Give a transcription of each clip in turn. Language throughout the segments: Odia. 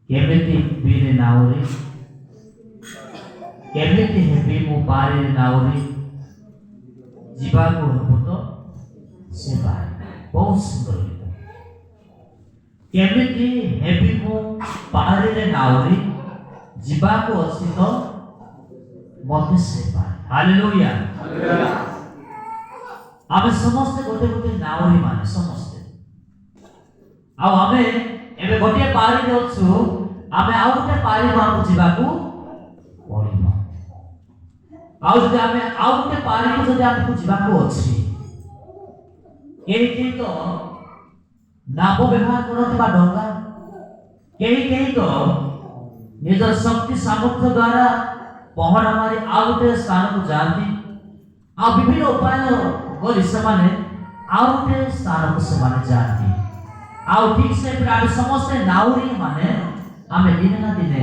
କେମିତି ବିରେ ନାଉରେ କେମିତି ହେବି ମୁଁ ପାରି ନାଉରେ ଯିବାକୁ ହେବ ତ ସେ ପାରି। ବହୁତ ସୁନ୍ଦର ଗୀତ। କେମିତି ହେବି ମୁଁ ପାରିରେ ନାଉରେ ଯିବାକୁ ଅଛି ତ ମତେ ସେ ପାରି। ହାଲେଲୁୟା। ଆମେ ସମସ୍ତେ ଗୋଟେ ଗୋଟେ ନାଉରୀ ମାନେ ସମସ୍ତେ ଆଉ ଆମେ ଏବେ ଗୋଟିଏ ପାରିରେ ଅଛୁ। ଆମେ ଆଉ ଗୋଟେ ପାରିକୁ ଯିବାକୁ ପଡ଼ିବ। ଆଉ ଯଦି ଆମେ ଆଉ ଗୋଟେ ପାରିକୁ ଯଦି ଆମକୁ ଯିବାକୁ ଅଛି, କେହି ତ ନାବ ବ୍ୟବହାର କରୁଥିବା ଡଙ୍ଗା, କେହି ତ ନିଜ ଶକ୍ତି ସାମର୍ଥ୍ୟ ଦ୍ୱାରା ପହଁରା ମାରି ଆଉ ଗୋଟେ ସ୍ଥାନକୁ ଯାଆନ୍ତି। ଆଉ ବିଭିନ୍ନ ଉପାୟ କରି ସେମାନେ ଆଉ ଗୋଟେ ସ୍ଥାନକୁ ସେମାନେ ଯାଆନ୍ତି। ଆଉ ଠିକ୍ ସେ ଆମେ ସମସ୍ତେ ନାଉରୀ ମାନେ ଆମେ ଦିନେ ନା ଦିନେ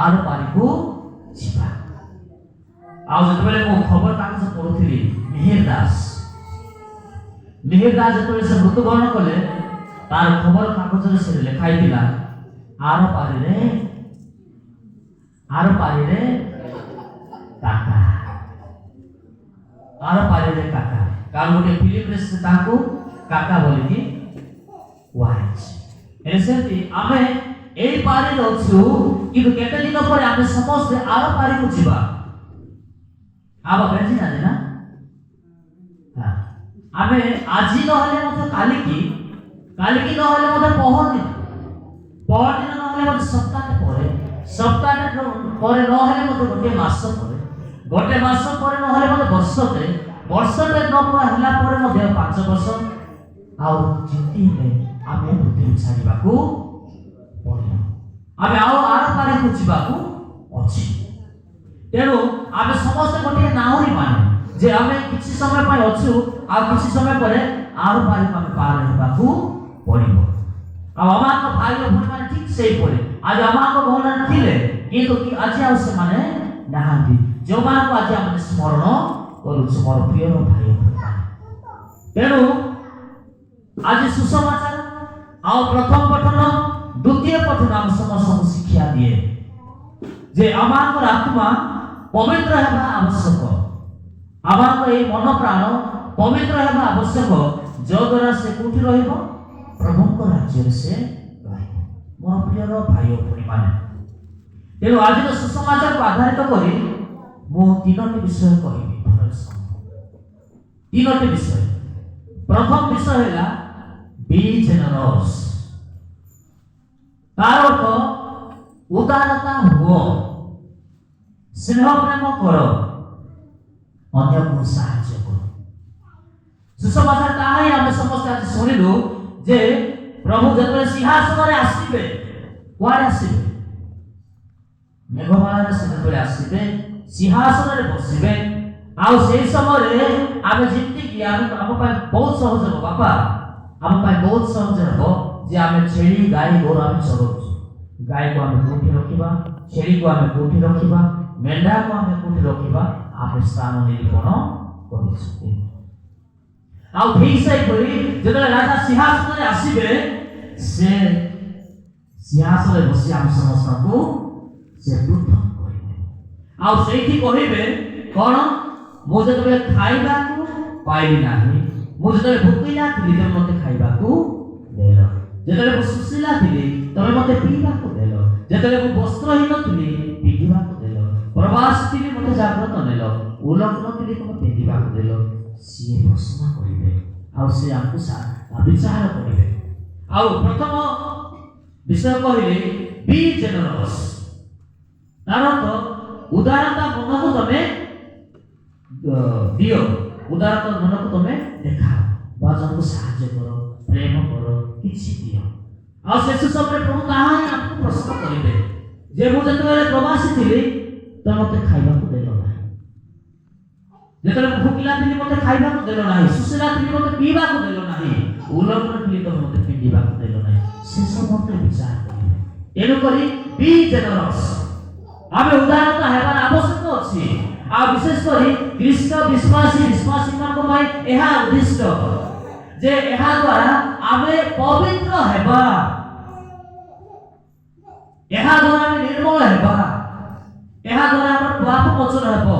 ଆର ପାରିକୁ ଯିବା। ଆଉ ଯେତେବେଳେ ମୁଁ ଖବର କାଗଜ ପଢୁଥିଲି, ମିହିର ଦାସ ଯେତେବେଳେ ସେ ମୃତ୍ୟୁବରଣ କଲେ, ତାର ଖବର କାଗଜରେ ସେ ଲେଖା ହେଇଥିଲା ଆର ପାରିରେ କାକା। ଆର ପାରିରେ କାକା। କାରଣ ଗୋଟେ ଫିଲ୍ମରେ ସେ ତାଙ୍କୁ କାକା ବୋଲିକି କୁହାଯାଇଛି। ହେଲେ ସେମିତି ଆମେ ଏଇ ପାରିରେ ଅଛୁ, କିନ୍ତୁ କେତେ ଦିନ ପରେ ଆମେ ସମସ୍ତେ ଆର ପାରିକୁ ଯିବା। ଆବ ବେଞ୍ଚି ନାହାନ୍ତି ନା? ଆମେ ଆଜି ନହେଲେ ମଧ୍ୟ କାଲିକି ନହେଲେ ମଧ୍ୟ ପହରଦିନ ନହେଲେ ମଧ୍ୟ ସପ୍ତାହଟେ ପରେ ନହେଲେ ମଧ୍ୟ ଗୋଟେ ମାସ ପରେ ନହେଲେ ମଧ୍ୟ ବର୍ଷଟେ ନ ହେଲା ପରେ ମଧ୍ୟ 5 ବର୍ଷ। ଆଉ ଯେମିତି ହେଲେ ଆମେ ପୃଥିବୀ ଛାଡ଼ିବାକୁ ପଡ଼ିବ। ଆମେ ଆଉ ଆର ପାରିକୁ ଯିବାକୁ ଅଛି। ତେଣୁ ଆମେ ସମସ୍ତେ ଗୋଟିଏ ନାଉରୀ ମାନେ ଯେ ଆମେ କିଛି ସମୟ ପାଇଁ ଅଛୁ, ଆଉ କିଛି ସମୟ ପରେ ଆର ପାରିକୁ ଆମେ ପାର ହେବାକୁ ପଡ଼ିବ। ଆଉ ଆମର ଭାଇ ଭଉଣୀମାନେ ଠିକ୍ ସେଇପରି ଆଜି ଆମର ଭଉଣୀମାନେ ଥିଲେ, କିନ୍ତୁ ଆଜି ଆଉ ସେମାନେ ନାହାନ୍ତି, ଯେଉଁମାନଙ୍କୁ ଆଜି ଆମେ ସ୍ମରଣ କରୁଛୁ ମୋର ପ୍ରିୟ ଭାଇ ଭଉଣୀମାନେ। ତେଣୁ ଆଜି ସୁସମାଚାର ଆଉ ପ୍ରଥମ ପଠନ ଦ୍ୱିତୀୟ ପଠନ ଆମ ସମସ୍ତଙ୍କୁ ଶିକ୍ଷା ଦିଏ ଯେ ଆମର ଆତ୍ମା ପବିତ୍ର ହେବା ଆବଶ୍ୟକ। ଆମର ଏହି ମନ ପ୍ରାଣ ପବିତ୍ର ହେବା ଆବଶ୍ୟକ, ଯଦ୍ୱାରା ସେ କୋଉଠି ରହିବ? ପ୍ରଭୁଙ୍କ ରାଜ୍ୟରେ ସେ ରହିବ। ମୋର ପ୍ରିୟ ଭାଇ ଓ ଭଉଣୀମାନେ, ତେଣୁ ଆଜିର ସୁସମାଚାରକୁ ଆଧାରିତ କରି ମୁଁ 3ଟି ବିଷୟ କହିବି। 3ଟି ବିଷୟ। ପ୍ରଥମ ବିଷୟ ହେଲା be generous। ତାର ଅର୍ଥ ଉଦାରତା ହୁଅ, ସ୍ନେହ ପ୍ରେମ କର, ଅନ୍ୟକୁ ସାହାଯ୍ୟ କର। ସୁସମାଚାର ତାହା ହିଁ ଆମେ ସମସ୍ତେ ଆଜି ଶୁଣିଲୁ ଯେ ପ୍ରଭୁ ଯେତେବେଳେ ସିଂହାସନରେ ଆସିବେ, କୁଆଡ଼େ ଆସିବେ? ମେଘମାଳାରେ ସେ ଯେତେବେଳେ ଆସିବେ, ସିଂହାସନରେ ବସିବେ। ଆଉ ସେଇ ସମୟରେ ଆମେ ଯେମିତିକି ଆମ ପାଇଁ ବହୁତ ସହଜ ହେବ ବାପା, ଆମ ପାଇଁ ବହୁତ ସହଜ ହେବ ଯେ ଆମେ ଛେଳି ଗାଈ ଗୋରୁ ଆମେ ଚଳଉଛୁ। ଗାଈକୁ ଆମେ କୋଉଠି ରଖିବା, ଛେଳିକୁ ଆମେ କୋଉଠି ରଖିବା, ମେଣ୍ଢାକୁ ଆମେ କୋଉଠି ରଖିବା, ଆମେ ସ୍ଥାନ ନିରୂପଣ କରିଛୁ। ଆଉ ଠିକ୍ ସେହିପରି ଯେତେବେଳେ ରାଜା ସିଂହାସନରେ ଆସିବେ, ସେ ସିଂହାସନରେ ବସି ଆମ ସମସ୍ତଙ୍କୁ ସେ ପୃଥକ କରିବେ। ଆଉ ସେଇଠି କହିବେ କ'ଣ? ମୁଁ ଯେତେବେଳେ ଖାଇବାକୁ ପାଇଲି ନାହିଁ, ମୁଁ ଯେତେବେଳେ ଭୋକିଲା ଥିଲି ତମେ ମୋତେ ଖାଇବାକୁ ଦେଲ, ଯେତେବେଳେ ମୁଁ ଶୋଷିଲା ଥିଲି ତମେ ମୋତେ ପିଇବାକୁ ଦେଲ, ଯେତେବେଳେ ମୁଁ ବସ୍ତ୍ରହୀନ ଥିଲି ପିନ୍ଧିବାକୁ ଦେଲ, ପ୍ରବାସ ଥିଲି ମୋତେ ଜାଗ୍ରତ ନେଲ, ଉଲଗ୍ନ ଥିଲି ତମେ ପିନ୍ଧିବାକୁ ଦେଲ। ସିଏ ପ୍ରଶ୍ନ କରିବେ ଆଉ ସେ ଆମକୁ ବିଚାର କରିବେ। ଆଉ ପ୍ରଥମ ବିଷୟ କହିଲେ be generous। ତାର ଅର୍ଥ ଉଦାରତା ମନକୁ ତମେ ଦିଅ, ଉଦାରତା ମନକୁ ତମେ ଦେଖାଅ, ବା ଜଣକୁ ସାହାଯ୍ୟ କର, ପ୍ରେମ କର, କିଛି ଦିଅ। ଆଉ ଶେଷ ସମୟରେ ପ୍ରଭୁ ତାହା ହିଁ ଆମକୁ ପ୍ରଶ୍ନ କରିବେ ଯେ ମୁଁ ଯେତେବେଳେ ପ୍ରବାସୀ ଥିଲି ତମେ ମୋତେ ଖାଇବାକୁ ଦେଲ ନାହିଁ, ଯେତେବେଳେ ମୁଁ ଭୋକିଲା ଥିଲି ମୋତେ ଖାଇବାକୁ ଦେଲ ନାହିଁ, ଶୋଷିଲା ଥିଲି ମୋତେ ପିଇବାକୁ ଦେଲ ନାହିଁ, ଉଲଗ୍ନ ଥିଲି ତମେ ମୋତେ ପିନ୍ଧିବାକୁ ଦେଲ ନାହିଁ। ଶେଷ ମୋତେ ବିଚାର କରିବେ। ତେଣୁକରି be generous। ଆମେ ଉଦାରତା ହେବାର ଆବଶ୍ୟକ ଅଛି। ଆଉ ବିଶେଷ କରି ଖ୍ରୀଷ୍ଟ ବିଶ୍ୱାସୀମାନଙ୍କ ପାଇଁ ଏହା ଉଦ୍ଦିଷ୍ଟ ଯେ ଏହା ଦ୍ୱାରା ଆମେ ପବିତ୍ର ହେବା। ଏହା मोचन हेब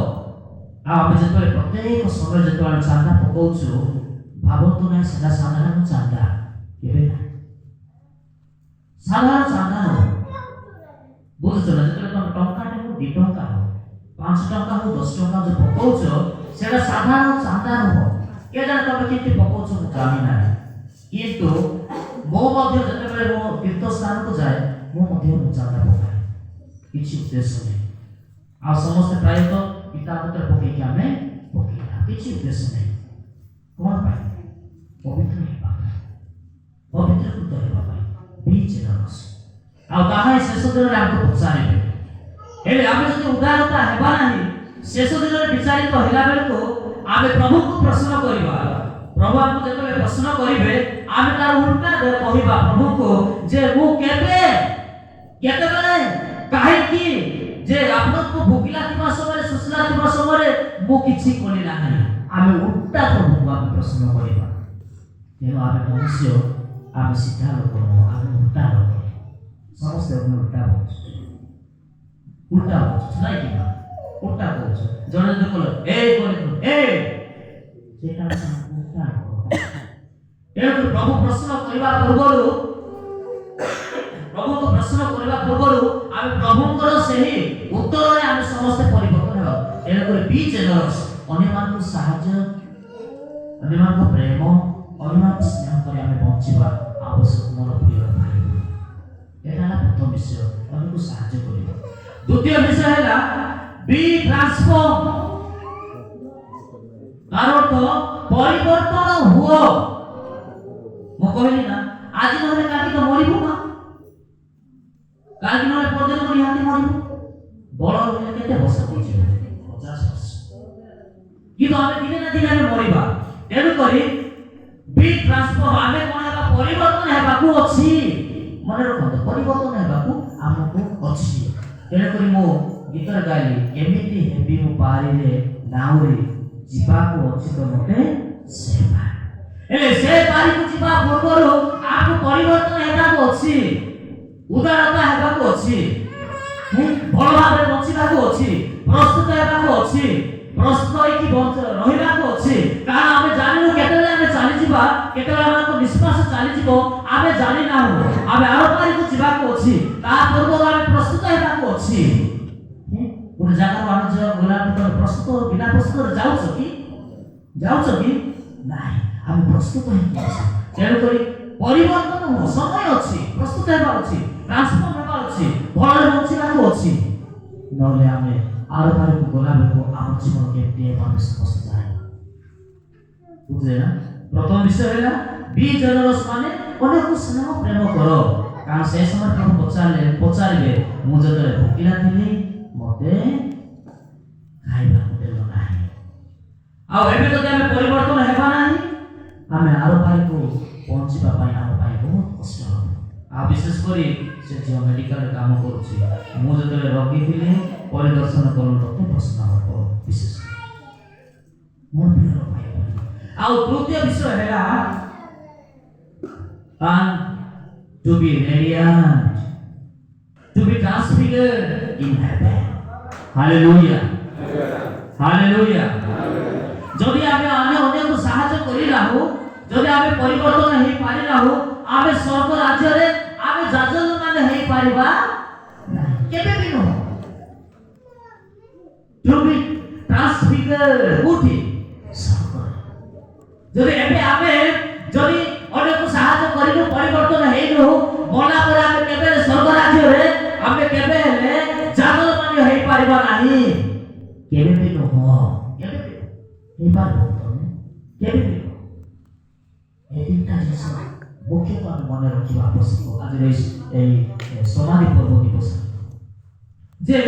आम जो प्रत्येक समय जो चांदा पकाउछु भावतु ना सेटा साधारण चांदा केबे ना साधारण चांदा हो बुझुछ ना जो टंकाटे को 2 टंका हो 5 टंका हो 10 टंका जो पकाउछु सेटा साधारण चांदा हो के जाने तब किति पकाउछु मु जानि ना किंतु मो मध्य जते मो तीर्थ स्थान को जाए मो मध्य मु चांदा पकाए किछि उद्देश्य नहीं आ समस्त प्राय तो पिता पुत्र पके के हमें पकेला किछि उद्देश्य नहीं कोन पाए पवित्र हेबा पवित्र कृत हेबा पाए बीच रस आ ताहा शेष दिन रे हमको पचारिबे हेले आमे जदि उदारता हेबा नाही शेष दिन रे विचारित होला बेल को आमे प्रभु को प्रश्न करिबा प्रभु हमको जते प्रश्न करिवे आमे तार उल्टा कहिबा प्रभु को जे मु केबे केते बेले काहे की जे आपन को भोगिला दिवस समय सुसला दिवस समय मु किछि कोली नाही आमे उल्टा प्रभु को आमे प्रश्न करिबा तेनो आमे मनुष्य आमे सीधा लोक आमे उल्टा लोक समस्त उल्टा उल्टा सुनाई कि उल्टा बोल जने जो बोल ए करे ए सेटा उल्टा ए प्रभु प्रश्न करिबा पूर्वरु प्रभु को प्रश्न करिबा पूर्वरु आमे प्रभुଙ୍କର ସେହି उत्तରରେ आमे समस्त परिवर्तन हेबा एना करे बीच जनस अन्यमान को साहाय्य अन्यमान को प्रेम अन्यमान को स्नेह କରି आमे बଞ୍ଚିବା आवश्यक मोर प्रिय भाई एटा ना प्रथम विषय अन्य को साहाय्य करिबा द्वितीय विषय हैला बी ट्रांसफॉर्म कारण तो परिवर्तन हुओ मो कहली ना आज नहले काटी तो मरिबो ना काटी नहले पदे को निहाती मरिबो बड़ होले केते वर्ष होइछ 50 वर्ष कि तो आमे दिने ना दिने मरिबा तेनु करी बी ट्रांसफॉर्म आमे कोन हेबा परिवर्तन हेबाकू अछि मने रखतो परिवर्तन हेबाकू हमकू अछि तेनु करी मो गीतर गाइली केमिति हेबी मु पारी रे नाउरी जीवाको अछि तो मते सेवा एले से पारी को जीवा पूर्वरु आपको परिवर्तन हेबाको अछि उदारता हेबाको अछि भल भाबरे बचिबाको अछि प्रस्तुत हेबाको अछि प्रस्तुत कि रहिबाको अछि कारण आमे जानिनु केतेले आमे चाली जीवा केतेले हमको निष्पास चाली जीवो आमे जानि ना हो आमे आरो पारी को जीवाको अछि ता पूर्वरु आमे प्रस्तुत हेबाको अछि गोटे जगह आमे जो गोला प्रस्तुत बिना प्रस्तुत जाउछ कि नाही हम प्रस्तुत हे तेनु करी परिवर्तन हो समय अछि प्रस्तुत हेबा अछि ट्रांसफॉर्म हेबा अछि भल बचिबा को अछि नले आमे आरो बारे को गोला को आम जीवन के दे पाबे समस्त जाय बुझे ना प्रथम विषय हैला बी जनरस माने अनेक स्नेह प्रेम करो कारण से समय प्रभु पचारिबे मु जतरे भोकिला थिली मते खाइबा को देलो नाही आ एबे जदि आमे परिवर्तन हेबा नाही आमे आरो पाई को पहुंचीबा पाई आरो पाई बहुत कष्ट हो आ विशेष करी से जे मेडिकल काम करूची मु जतरे रोगी थिली परिदर्शन करू तते प्रश्न हो विशेष मोर प्रिय भाई आ तृतीय विषय हैला and to be radiant to be transfigured in heaven hallelujah hallelujah जदि आमे अन्य को सहायता करिला हो जदि आमे परिवर्तन हे पारिला हो आमे स्वर्ग राज्य रे आमे जाजल माने हे पारिबा केबे भी न to be transfigured उठी स्वर्ग जदि एबे आमे जदि अन्य को सहायता करिलु परिवर्तन हे न हो मना पर आमे केबे स्वर्ग राज्य रे आमे केबे हेले जाजल माने हे पारिबा नाही केबे भी न हो केबे এই বার কেবে এই তিনটা জিনিস মুখ্যত আমি মনে রাখিবা আবশ্যক আজ এই সমাধি পর্ব দিবস যে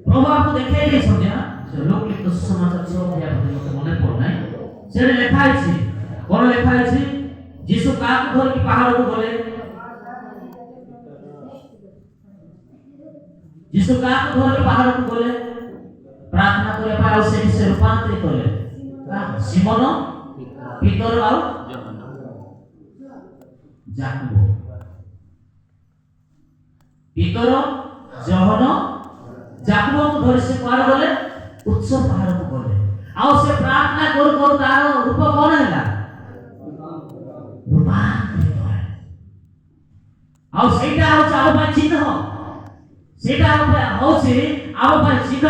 প্রভু আপনি দেখাই দিয়েছেন না যে লোকলিখিত সুসমাচার 6 অধ্যায় মতে মনে পড় নাই সেটা লেখা আছে কোন লেখা আছে যিশু কাকু ধরে কি পাহাড়କୁ গলে যিশু কাকু ধরে পাহাড়କୁ গলে प्रार्थना करे पाए से रूपांतरित कले सिमोन पीतर और जाकुब पीतर जोहन जाकुब को धरि से पार गले उच्च पहाड़ को गले आउ से प्रार्थना करू करू तार रूप कौन है रूपांतरित है आउ सेटा हो आउ पर चिन्ह सेटा हो आउ पर चिन्ह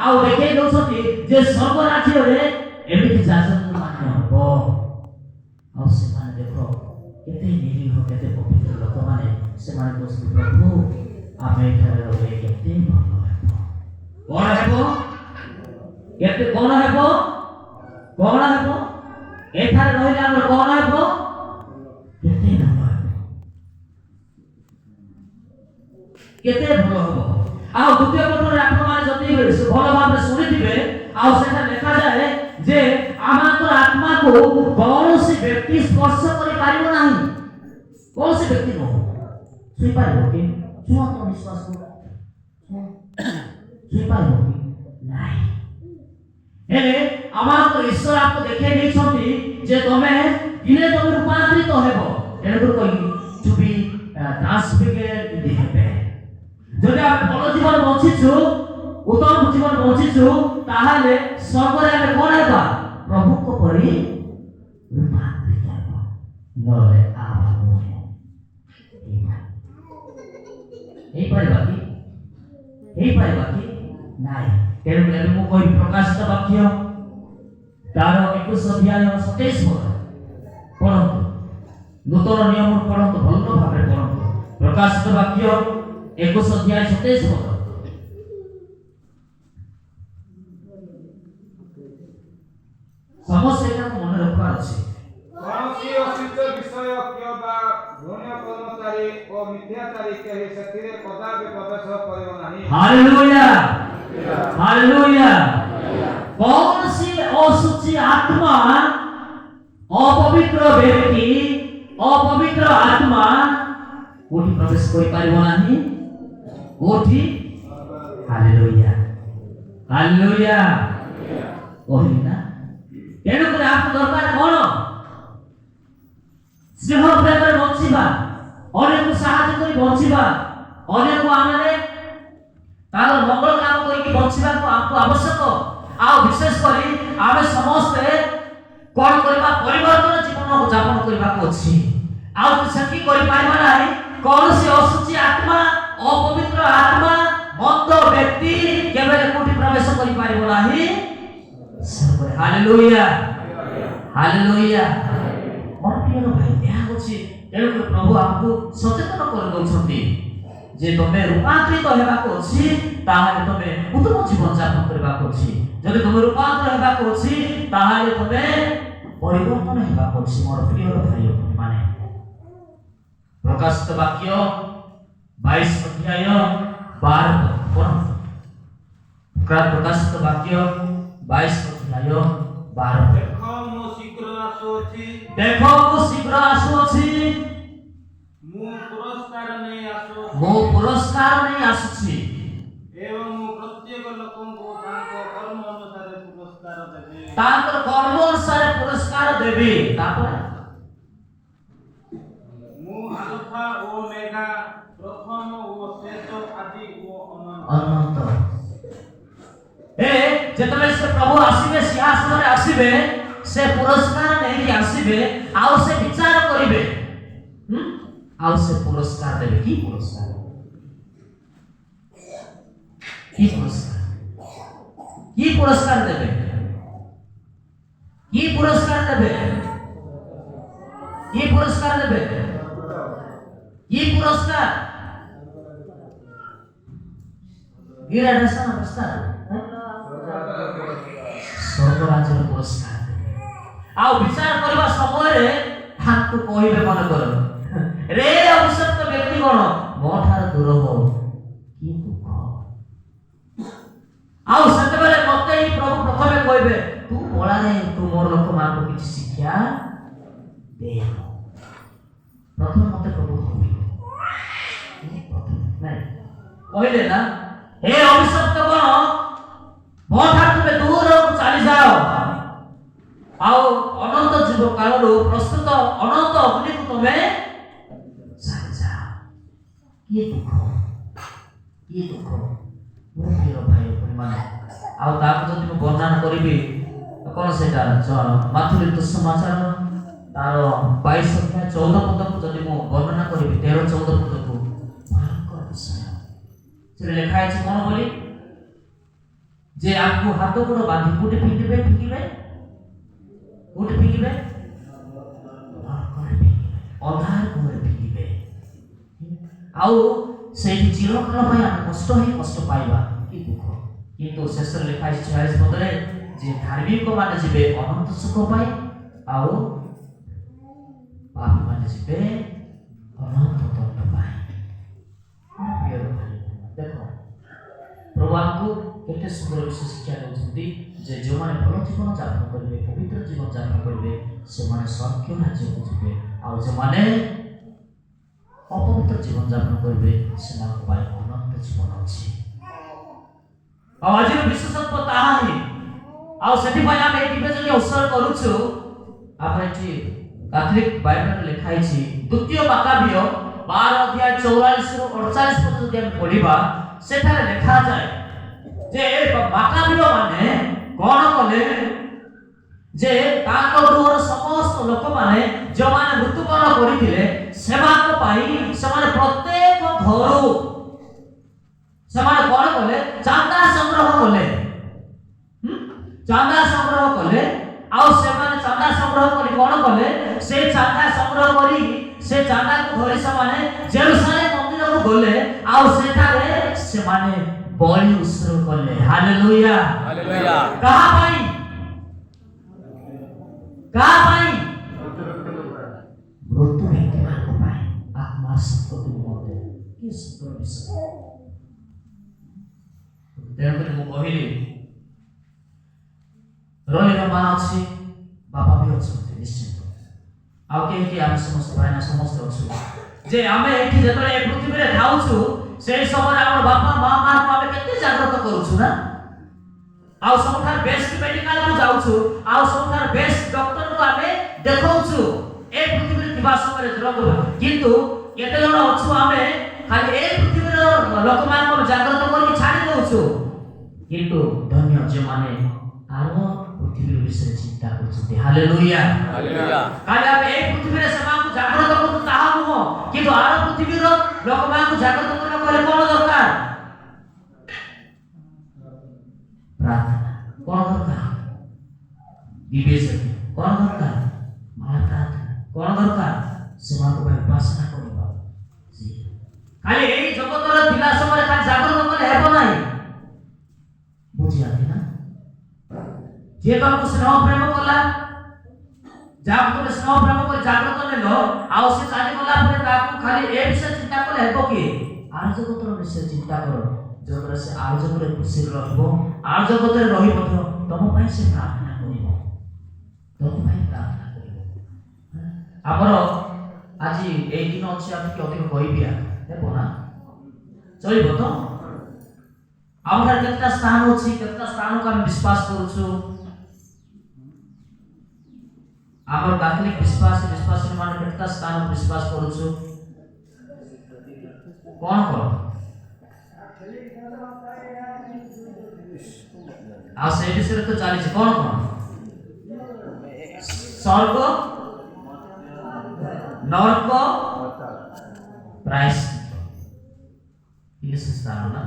आउ देखे दउछथि जे स्वर्ग राज्य रे एमिति शासन मान्य हो आउ से माने देखो केते निरीह केते पवित्र लोक माने से माने दोस्त प्रभु आमे एठारे रहे केते भलो हेबो कोन हेबो केते कोन हेबो एठारे रहिले हमर कोन हेबो केते भलो हेबो केते भलो हेबो आ द्वितीय पत्र आपण माने जति भलो भाबे सुनिथिबे आ सेटा लेखा जाय जे आमाकर आत्मा को कौनसी व्यक्ति स्पर्श करि पारिबो नाही कौनसी व्यक्ति न छुई पारिबो कि छुआ तो विश्वास को छुई पारिबो कि नाही हेले आमाकर ईश्वर आपको देखे नहीं छथि जे तमे दिने तमे रूपांतरित हेबो एनको कहि to be transfigured in the heaven যদি আমি ভালো জীবন বঞ্চিছু উত্তম জীবন বঞ্চিছু তাহলে স্বর্গরে আমি কোন হেবা প্রভুଙ୍କ পরি রূপান্তরিত হেবা নলে আবা নহে এই পারিবা কি নাই তেଣୁ ଏବେ ମୁଁ କହିବି ପ୍ରକାଶିତ ବାକ୍ୟ ତାର 21 ଅଧ୍ୟାୟ 27 ପଦ ପଢ଼ନ୍ତୁ ନୂତନ ନିୟମ ପଢ଼ନ୍ତୁ ଭଲ ଭାବରେ ପଢ଼ନ୍ତୁ ପ୍ରକାଶିତ ବାକ୍ୟ 21 अध्याय 27 पद समस्त एटा को मन रखबार अछि कौनसी असिद्ध विषय किबा धन्य कर्मचारी ओ मिथ्याचारी केहि सतिरे कदापि प्रवेश करियो नाही हालेलुया हालेलुया कौन सी असुचि आत्मा अपवित्र व्यक्ति अपवित्र आत्मा कोठी प्रवेश करि पारिबो नाही कोठी हालेलुया हालेलुया ओहिना तेणु करे आपको दरकार कोन स्नेह प्रेम रे बंचिबा अनेक साहाय्य करी बंचिबा अनेक आमे तार मंगल काम करी बंचिबा को आपको आवश्यक आ विशेष करी आमे समस्त कोन करबा परिवर्तन जीवन को यापन करबा को अछि आ सेकी करि पाइबा नाही कौन सी असुचि आत्मा अपवित्र आत्मा मंद व्यक्ति केवल कोठी प्रवेश करि पारिबो नाही हालेलुया हालेलुया मोर प्रिय भाई ଏହା होछि तेणु प्रभु आपको सचेतन कर दउछंती जे तमे रूपांतरित हेबाको अछि ताहाले तमे उत्तम जीवन यापन करबाको अछि जदि तमे रूपांतर हेबाको अछि ताहाले तमे परिवर्तन हेबाको अछि मोर प्रिय भाई माने प्रकाशित वाक्य 22 अध्याय 12 पद प्रकाशित वाक्य 22 अध्याय 12 देखो मो शीघ्र आसुछि मो पुरस्कार नै आसुछि एवं मो प्रत्येक लोकंको तांकर कर्म अनुसार पुरस्कार देबे तापर अल्फा ओमेगा प्रथम ओ शेष आदि ओ अनंत ए जेतबे से प्रभु आसीबे सिंहासन रे आसीबे से पुरस्कार नहीं आसीबे आउ से विचार करिवे आउ से पुरस्कार देबे की पुरस्कार की पुरस्कार देबे की पुरस्कार देबे ये पुरस्कार गिराडसन पुरस्कार स्वर्ग राज्य पुरस्कार आ विचार करबा समय रे हाथ को कहिबे मन कर रे अभिषिक्त व्यक्ति कोन मोठार दूर हो की दुख आ सते बेले मते ही प्रभु प्रथमे कहिबे तू पळा रे तू मोर लोक मान को किछ शिक्षा दे प्रथम मते प्रभु होबी नहीं कहले ना हे अभिशप्त कोन मोठार तुमे दूर चली जाओ आओ अनंत जीव काल रो प्रस्तुत अनंत अग्नि को तुमे चली जाओ ये दुख ମୋ ପ୍ରିୟ ଭାଇ ଭଉଣୀମାନେ, ଆଉ ତାକୁ ଯଦି ମୁଁ ବର୍ଣ୍ଣନା କରିବି କ'ଣ ସେଇଟା ମାଥୁରୀ ଦୁଃସମାଚାର ତାର 22 ଅଧ୍ୟାୟ 14 ପଦକୁ ଯଦି ମୁଁ ବର୍ଣ୍ଣନା କରିବି 13-14 ପଦକୁ, ଭୟଙ୍କର ବିଷୟ ସେଠି ଲେଖା ହେଇଛି କ'ଣ ବୋଲି, ଯେ ଆମକୁ ହାତ ଗୋଡ଼ ବାନ୍ଧି କୋଉଠି ଫିଙ୍ଗିବେ ଅଧାର କୂଳରେ ଫିଙ୍ଗିବେ, ଆଉ ସେଇଠି ଚିରକାଳ ପାଇଁ ଆମେ କଷ୍ଟ ପାଇବା, କି ଦୁଃଖ। କିନ୍ତୁ ଶେଷରେ ଲେଖା ହେଇଛି 46 ପଦରେ ଯେ ଧାର୍ମିକ ମାନେ ଯିବେ ଅନନ୍ତ ସୁଖ ପାଇଁ, ଆଉ ପାପୀ ମାନେ ଯିବେ ଅନନ୍ତ ଦଣ୍ଡ ପାଇଁ। ଦେଖ ପ୍ରଭୁ ଆମକୁ କେତେ ସୁନ୍ଦର ବିଷୟ ଶିକ୍ଷା ଦେଉଛନ୍ତି ଯେ ଯେଉଁମାନେ ଭଲ ଜୀବନ ଯାପନ କରିବେ, ପବିତ୍ର ଜୀବନ ଯାପନ କରିବେ, ସେମାନେ ସ୍ୱର୍ଗ ରାଜ୍ୟକୁ ଯିବେ, ଆଉ ଯେଉଁମାନେ ଅପବିତ୍ର ଜୀବନ ଯାପନ କରିବେ ସେମାନଙ୍କ ପାଇଁ ଅନନ୍ତ ଜୀବନ ଅଛି। ଆଉ ଆଜିର ବିଶେଷତ୍ୱ ତାହା ହିଁ। ଆଉ ସେଥିପାଇଁ ଆମେ ଏଇ ନିବେଦନ ଉତ୍ସର୍ଗ କରୁଛୁ। ଆମର ଏଠି କାଥଲିକ ବାଇବେଲରେ ଲେଖା ହେଇଛି 2 ମାକାବୀୟ 12 ଅଧ୍ୟାୟ 44ରୁ 48 ପର୍ଯ୍ୟନ୍ତ ଯଦି ଆମେ ପଢିବା, ସେଠାରେ ଲେଖାଯାଏ ଯେ ମାକାବୀୟ ମାନେ କ'ଣ କଲେ, ଯେ ତାଙ୍କ ଗୃହର ସମସ୍ତ ଲୋକମାନେ ଯେଉଁମାନେ ମୃତ୍ୟୁବରଣ କରିଥିଲେ ସେମାନଙ୍କ ପାଇଁ ସେମାନେ ପ୍ରତ୍ୟେକ ଘରୁ ସେମାନେ କ'ଣ କଲେ, ଚାନ୍ଦା ସଂଗ୍ରହ କଲେ। ଆଉ ସେମାନେ ଚାନ୍ଦା ସଂଗ୍ରହ କରି କ'ଣ କଲେ, ସେ ଚାନ୍ଦା ସଂଗ୍ରହ କରି ସେ ଚାନ୍ଦାକୁ ଧରି ସେମାନେ ଜେରୁସାଲେମ ମନ୍ଦିରକୁ ଗଲେ, ଆଉ ସେଠାରେ ସେମାନେ ବଳି ଉତ୍ସର୍ଗ କଲେ। ହାଲେଲୁୟା। କାହା ପାଇଁ? ମୃତ୍ୟୁ ବ୍ୟକ୍ତିମାନଙ୍କ ପାଇଁ, ଆତ୍ମା ସନ୍ତତି ନିମନ୍ତେ। କି ସୁନ୍ଦର ବିଷୟ। ତେଣୁକରି ମୁଁ କହିଲି, ରହିବା ମା ଅଛି, ବାପା ବି ଅଛନ୍ତି ନିଶ୍ଚିତ, ଆଉ କେହି ଆମେ ସମସ୍ତେ ଭାଇନା ସମସ୍ତେ ଅଛୁ, ଯେ ଆମେ ଏଠି ଯେତେବେଳେ ଏ ପୃଥିବୀରେ ଥାଉଛୁ ସେହି ସମୟରେ ଆମର ବାପା ମାଆଙ୍କୁ ଆମେ କେତେ ଜାଗ୍ରତ କରୁଛୁ ନା, ଆଉ ସବୁଠାରୁ ବେଷ୍ଟ ମେଡିକାଲକୁ ଯାଉଛୁ, ଆଉ ସବୁଠାରୁ ବେଷ୍ଟ ଡକ୍ଟରକୁ ଆମେ ଦେଖାଉଛୁ ଏ ପୃଥିବୀରେ ଥିବା ସମୟରେ ରୋଗ। କିନ୍ତୁ କେତେ ଜଣ ଅଛୁ ଆମେ ଖାଲି ଏ ପୃଥିବୀର ଲୋକମାନଙ୍କୁ ଆମେ ଜାଗ୍ରତ କରିକି ଛାଡ଼ି ଦେଉଛୁ, କିନ୍ତୁ ଧନ୍ୟ ଯେଉଁମାନେ ଆର ପୃଥିବୀ ବିଷୟରେ ଚିନ୍ତା କରୁଛନ୍ତି। ହାଲେଲୁୟା। କାଲି ଆମେ ଏ ପୃଥିବୀରେ ସେମାନଙ୍କୁ ଜାଗ୍ରତ କରୁଛୁ ତାହା ନୁହଁ, କିନ୍ତୁ ଆର ପୃଥିବୀର ଲୋକମାନଙ୍କୁ ଜାଗ୍ରତ କରିବାକୁ ହେଲେ କ'ଣ ଦରକାର? ପ୍ରାର୍ଥନା। କ'ଣ ଦରକାର? ବିବେଚନା। କ'ଣ ଦରକାର? ମାଳ ପ୍ରାର୍ଥନା। କ'ଣ ଦରକାର? ସେମାନଙ୍କ ପାଇଁ ଉପାସନା କରିବା। ଖାଲି ଏଇ ଜଗତର ଥିଲା ସମୟରେ ଖାଲି ଜାଗ୍ରତ କଲେ ହେବ ନାହିଁ। ବୁଝିଆନ୍ତି ନା? ଯିଏ ତମକୁ ସ୍ନେହ ପ୍ରେମ କଲା, ଯାହାକୁ ତୁମେ ସ୍ନେହ ପ୍ରେମ କରି ଜାଗ୍ରତ ନେଲ, ଆଉ ସେ ଚାଲିଗଲା ପରେ ତାକୁ ଖାଲି ଏ ବିଷୟ ଚିନ୍ତା କଲେ ହେବ କି? ଆର ଜଗତର ବିଷୟ ଚିନ୍ତା କର, ଯୋଉଦ୍ୱାରା ସେ ଆର ଜଗତରେ ଖୁସିରେ ରହିବ, ଆର ଜଗତରେ ରହି ମଧ୍ୟ ତମ ପାଇଁ ସେ ପ୍ରାର୍ଥନା କରିବ, ଆମର ଆଜି ଏଇ ଦିନ ଅଛି, ଆମେ କି ଅଧିକ କହିବି ହେବ ନା? ଚଳିବ ତ? ଆମର କେତେଟା ସ୍ଥାନ ଅଛି, କେତେଟା ସ୍ଥାନକୁ ଆମେ ବିଶ୍ୱାସ କରୁଛୁ। ଆମର କାଥଲିକ ବିଶ୍ୱାସୀ ମାନେ କେତେଟା ସ୍ଥାନକୁ ବିଶ୍ୱାସ କରୁଛୁ? କ'ଣ ଆଉ ସେଇ ବିଷୟରେ ତ ଚାଲିଛି କ'ଣ ସ୍ୱର୍ଗ, ନର୍କ, ପ୍ରାୟଶ୍ଚିତ୍ତ। ଇଂଲିଶ ସ୍ଥାନ ନା?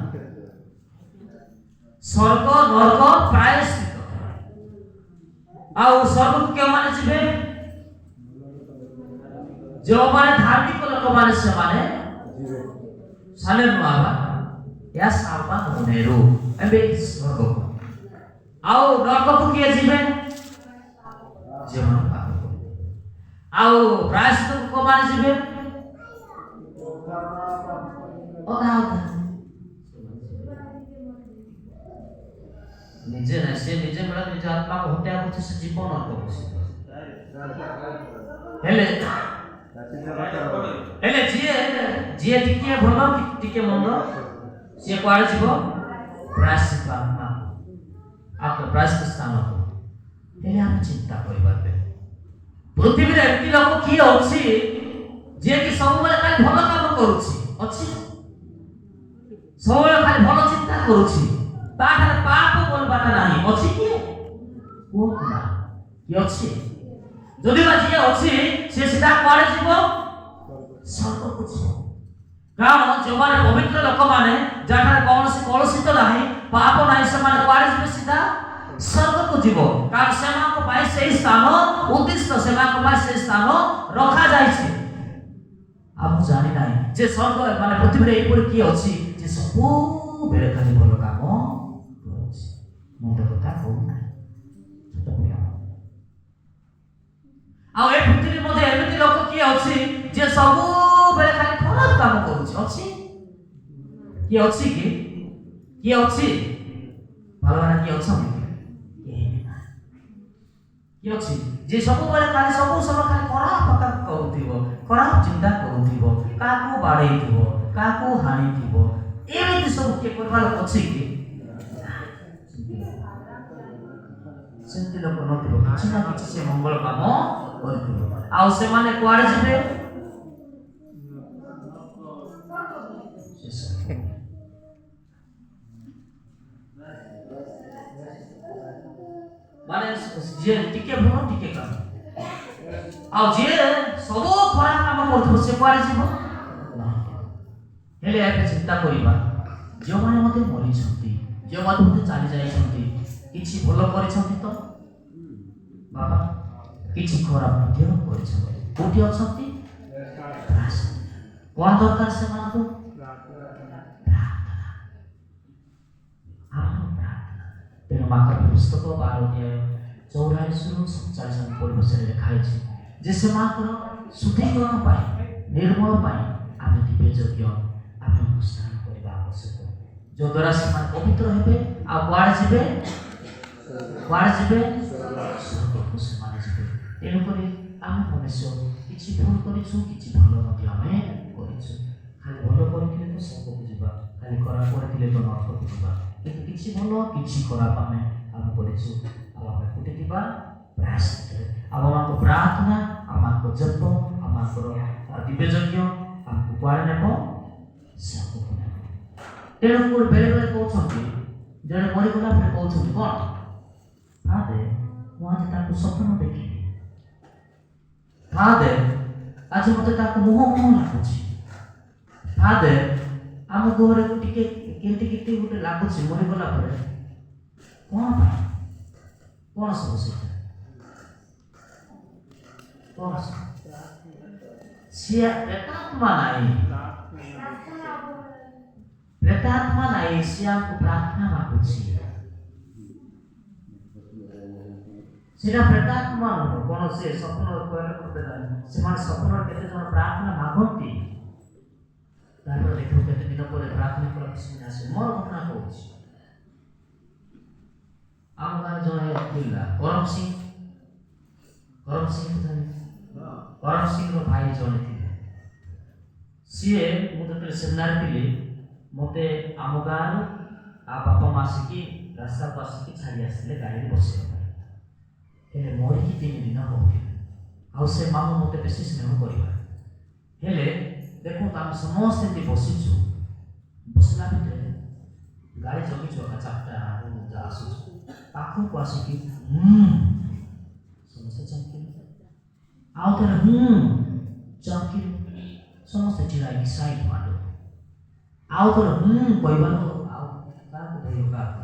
ସ୍ୱର୍ଗ, ନର୍କ, ପ୍ରାୟଶ୍ଚିତ୍ତ। ଆଉ ସ୍ୱର୍ଗକୁ କେଉଁମାନେ ଯିବେ? ଯେଉଁମାନେ ଧାର୍ମିକ ଲୋକମାନେ ସେମାନେ ସାଲେମ ବାବା या सालमा होनेरो एबे स्वर्ग। ଆଉ ନରକକୁ କିଏ ଯିବେ? ଯେଉଁମାନେ ପାପ କରିବେ। ଆଉ ପ୍ରାୟଶ୍ଚିତ୍ତକୁ କୋଉମାନେ ଯିବେ? ଅଧା ନିଜେ ନାହିଁ, ସେ ନିଜେ ବେଳ ନିଜ ଆତ୍ମାକୁ ହତ୍ୟା କରୁଛି, ସେ ଜୀବ ନରକକୁ ହେଲେ ଯିଏ ଟିକେ ଭଲ ଟିକେ ମନ୍ଦ ସିଏ କୁଆଡ଼େ ଯିବ? ପ୍ରାୟଶ୍ଚିତ୍ତ ଆତ୍ମା ପ୍ରାୟଶ୍ଚିତ୍ତ ସ୍ଥାନକୁ। ହେଲେ ଆମେ ଚିନ୍ତା କରିପାରିବେ ପୃଥିବୀରେ ଏମିତି ଲୋକ କିଏ ଅଛି ଯିଏକି ସବୁବେଳେ ଖାଲି ଭଲ କାମ କରୁଛି? ଅଛି? ସବୁବେଳେ ଖାଲି ଭଲ ଚିନ୍ତା କରୁଛି ତାଠାରେ ପାପ ବୋଲବାଟା ନାହିଁ ଅଛି କିଏ କୁହନ୍ତୁ ନା କିଏ ଅଛି ଯଦି ବା ଯିଏ ଅଛି ସେ ସିଧା କୁଆଡ଼େ ଯିବ ସ୍ୱର୍ଗକୁ ଯିବ କାରଣ ଯେଉଁମାନେ ପବିତ୍ର ଲୋକମାନେ ଯାହାର କୌଣସି କଳୁଷିତ ନାହିଁ ପାପ ନାହିଁ ସେମାନେ କୁଆଡ଼େ ଯିବେ ସିଧା ସ୍ୱର୍ଗକୁ ଯିବ କାରଣ ସେମାନଙ୍କ ପାଇଁ ସେହି ସ୍ଥାନ ଉଦ୍ଦିଷ୍ଟ ସେମାନଙ୍କ ପାଇଁ ସେହି ସ୍ଥାନ ରଖାଯାଇଛି ଆଉ ମୁଁ ଜାଣି ନାହିଁ ଯେ ସ୍ୱର୍ଗ ମାନେ ପୃଥିବୀରେ ଏପରି କିଏ ଅଛି ଯେ ସବୁବେଳେ ଖାଲି ଭଲ କାମ କରୁଛି ମୁଣ୍ଡ କଥା କହୁନାହିଁ ଆଉ ଏ ପୃଥିବୀ ମଧ୍ୟ ଏମିତି ଲୋକ କିଏ ଅଛି ଯେ ସବୁବେଳେ ଖାଲି ଖରାପ କାମ କରୁଛି ଅଛି କିଏ ଅଛି କି କିଏ ଅଛି ଭଗବାନ କିଏ ଅଛନ୍ତି କିଏ ଅଛି ଯେ ସବୁବେଳେ ଖାଲି ସବୁ ସମୟ ଖାଲି ଖରାପ କାମ କରୁଥିବ ଖରାପ ଚିନ୍ତା କରୁଥିବ କାହାକୁ ବାଡ଼େଇଥିବ କାହାକୁ ହାଣିଥିବ ଏମିତି ସବୁ କିଏ କରିବା ଲୋକ ଅଛି କି ସେମିତି ଲୋକ ନଥିବ କିଛି ନା କିଛି ସେ ମଙ୍ଗଳ କାମ କରିଥିବ ଆଉ ସେମାନେ କୁଆଡ଼େ ଯିବେ ମାନେ ଯିଏ ଟିକେ ଭଲ ଟିକେ କାମ ଆଉ ଯିଏ ସବୁ ଖରାପ କାମ କରୁଥିବ ସେ କୁଆଡ଼େ ଯିବ ହେଲେ ଏବେ ଚିନ୍ତା କରିବା ଯେଉଁମାନେ ମୋତେ ମରିଛନ୍ତି ଯେଉଁମାନେ ମୋତେ ଚାଲି ଯାଇଛନ୍ତି କିଛି ଭଲ କରିଛନ୍ତି ତ ବାବା କିଛି ଖରାପ ମଧ୍ୟ କରିଛନ୍ତି କୋଉଠି ଅଛନ୍ତି କ'ଣ ଦରକାର ସେମାନଙ୍କୁ ତେଣୁ ମାର୍କୋ ପୁସ୍ତକ 12:44-47 ପରିବେଶରେ ଲେଖା ହେଇଛି ଯେ ସେମାନଙ୍କର ଶୁଦ୍ଧିକରଣ ପାଇଁ ନିର୍ମଳ ପାଇଁ ଆମେ ଦିବ୍ୟ ଯଜ୍ଞ ଆପଣଙ୍କୁ ସ୍ନାନ କରିବା ଆବଶ୍ୟକ ଯଦ୍ୱାରା ସେମାନେ ପବିତ୍ର ହେବେ ଆଉ କୁଆଡ଼େ ଯିବେ ସ୍ୱର୍ଗକୁ ସେମାନେ ଯିବେ ତେଣୁକରି ଆମେ ମନୁଷ୍ୟ କିଛି ଭୁଲ କରିଛୁ କିଛି ଭଲ ମଧ୍ୟ ଆମେ କରିଛୁ ଖାଲି ଭଲ କରିଥିଲେ ତ ସ୍ୱର୍ଗକୁ ଯିବା ଖାଲି ଖରାପ କରିଥିଲେ ତ ନରକକୁ ଯିବା କିନ୍ତୁ କିଛି ଭଲ କିଛି ଖରାପ ଆମେ କରିଛୁ ଆଉ ଆମେ କୋଉଠି ଥିବା ପ୍ରାୟଶ୍ଚିତ୍ତରେ ଆମମାନଙ୍କ ପ୍ରାର୍ଥନା ଆମମାନଙ୍କ ଜପ ଆମଙ୍କର ଦିବ୍ୟ ଯଜ୍ଞ ଆମକୁ କୁଆଡ଼େ ନେବ ସ୍ୱର୍ଗକୁ ନେବ ତେଣୁ ବେଳେ ବେଳେ କହୁଛନ୍ତି ଜଣେ ମରିଗଲା ପରେ କହୁଛନ୍ତି କ'ଣ ଦେ ମୁଁ ଆଜି ତାକୁ ସ୍ୱପ୍ନ ଦେଖିଲି ଦେ ଆଜି ମୋତେ ତାକୁ ମୁହଁ ଲାଗୁଛି ଦେ ଆମ ଘରେ ଟିକେ କେମିତି ଗୋଟେ ଲାଗୁଛି ମରିଗଲା ପରେ କ'ଣ ପାଇଁ କ'ଣ ସବୁ ସେଇଟା କ'ଣ ସିଏ ପ୍ରେତାତ୍ମା ନାହିଁ ସିଏ ଆମକୁ ପ୍ରାର୍ଥନା ମାଗୁଛି ସେଟା ପ୍ରେତାତ୍ମା ନୁହଁ କ'ଣ ସେ ସ୍ୱପ୍ନ ସେମାନେ ସ୍ୱପ୍ନରେ କେତେ ଜଣ ପ୍ରାର୍ଥନା ମାଗନ୍ତି ତାପରେ ଦେଖିବ କେତେ ଦିନ ପରେ ପ୍ରାର୍ଥନା କଲା କିଛି ଆସେ ମୋର ଘଟଣା କହୁଛି ଆମ ଗାଁରେ ଜଣେ ଥିଲା କରମ ସିଂର ଭାଇ ଜଣେ ଥିଲେ ସିଏ ମୁଁ ଯେତେବେଳେ ସେମିନାର ଥିଲି ମୋତେ ଆମ ଗାଁରୁ ବାପା ମା ଆସିକି ରାସ୍ତାକୁ ଆସିକି ଛାଡ଼ି ଆସିଥିଲେ ଗାଡ଼ିରେ ବସିବା ପାଇଁ ହେଲେ ମରିକି 3 ଦିନ ହେଉଥିଲେ ଆଉ ସେ ମାମୁଁ ମୋତେ ବେଶୀ ସ୍ନେହ କରିବା ହେଲେ ଦେଖନ୍ତୁ ଆମେ ସମସ୍ତେ ଏମିତି ବସିଛୁ ବସିଲା ଭିତରେ ଗାଡ଼ି ଜଗିଛୁ ଏକା 4ଟା ଆସୁଛୁ ପାଖକୁ ଆସିକି ସମସ୍ତେ ଚମକିଲେ ଆଉ ଥରେ ଚମକିଲେ ସମସ୍ତେ ଛିଡ଼ାଇକି ସାଇଡ୍ ମାରିଲେ ଆଉ ଥରେ କହିବାର ଆଉ କାହାକୁ କହିବ କାହାକୁ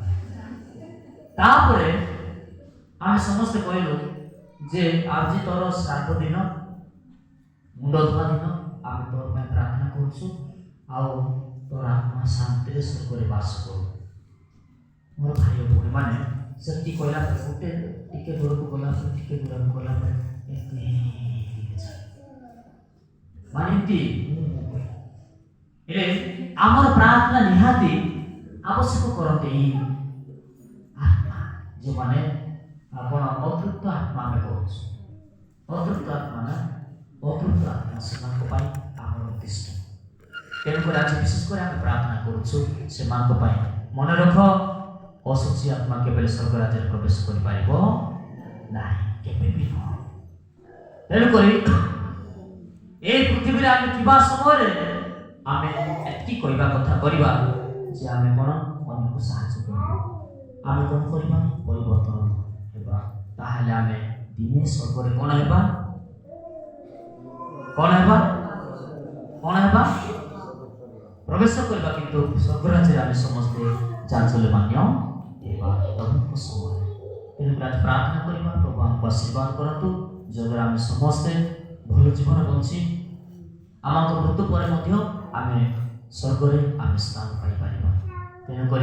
ତାପରେ ଆମେ ସମସ୍ତେ କହିଲୁ ଯେ ଆଜି ତୋର ଶ୍ରାଦ୍ଧ ଦିନ ମୁଣ୍ଡ ଧୁଆ ଦିନ ଆମେ ତୋର ପାଇଁ ପ୍ରାର୍ଥନା କରୁଛୁ ଆଉ ତୋର ଆତ୍ମା ଶାନ୍ତିରେ ସ୍ୱର୍ଗରେ ବାସ କରୁ ମୋର ଭାଇ ଭଉଣୀ ମାନେ ସେମିତି କହିଲା ପରେ ଗୋଟେ ଟିକେ ଦୂରକୁ ଗଲା ପରେ ଟିକେ ଦୂରକୁ ଗଲା ପରେ ମାନେ ଏମିତି ହେଲେ ଆମର ପ୍ରାର୍ଥନା ନିହାତି ଆବଶ୍ୟକ କରନ୍ତି ଏଇ ଆତ୍ମା ଯେଉଁମାନେ ଆପଣ ଅତୃପ୍ତ ଆତ୍ମା ଆମେ କହୁଛୁ ଅତୃପ୍ତ ଆତ୍ମା ସେମାନଙ୍କ ପାଇଁ ଆମର ଉଦ୍ଦିଷ୍ଟ ତେଣୁକରି ଆଜି ବିଶେଷ କରି ଆମେ ପ୍ରାର୍ଥନା କରୁଛୁ ସେମାନଙ୍କ ପାଇଁ ମନେ ରଖ ଅଶୁଚି ଆତ୍ମା କେବେ ସ୍ୱର୍ଗ ରାଜ୍ୟରେ ପ୍ରବେଶ କରିପାରିବ ନାହିଁ କେବେ ବି ନୁହଁ ତେଣୁକରି এই পৃথিবীରେ ଆମେ ଥିବା ସମୟରେ ଆମେ ଏତିକି କହିବା କଥା କରିବା ଯେ ଆମେ କ'ଣ ଆମକୁ ସାହାଯ୍ୟ କରିବ। ଆମେ କ'ଣ କରିବା? ପରିବର୍ତ୍ତନ ହେବା। ତାହେଲେ ଆମେ ଦିନେ ସ୍ୱର୍ଗରେ କ'ଣ ହେବା? କ'ଣ ହେବା? କ'ଣ ହେବା? ପ୍ରବେଶ କରିବା। କିନ୍ତୁ ସ୍ୱର୍ଗ ରାଜ୍ୟରେ ଆମେ ସମସ୍ତେ ଚାଞ୍ଚଲ୍ୟ ମାନ୍ୟ ହେବା ପ୍ରଭୁଙ୍କ ସମୟରେ। ତେଣୁକରି ଆଜି ପ୍ରାର୍ଥନା କରିବା, ପ୍ରଭୁ ଆମକୁ ଆଶୀର୍ବାଦ କରନ୍ତୁ, ଯଦ୍ୱାରା ଆମେ ସମସ୍ତେ ଭଲ ଜୀବନ ବଞ୍ଚି ଆମଙ୍କ ମୃତ୍ୟୁ ପରେ ମଧ୍ୟ ଆମେ ସ୍ୱର୍ଗରେ ଆମେ ସ୍ଥାନ ପାଇପାରିବା। ତେଣୁକରି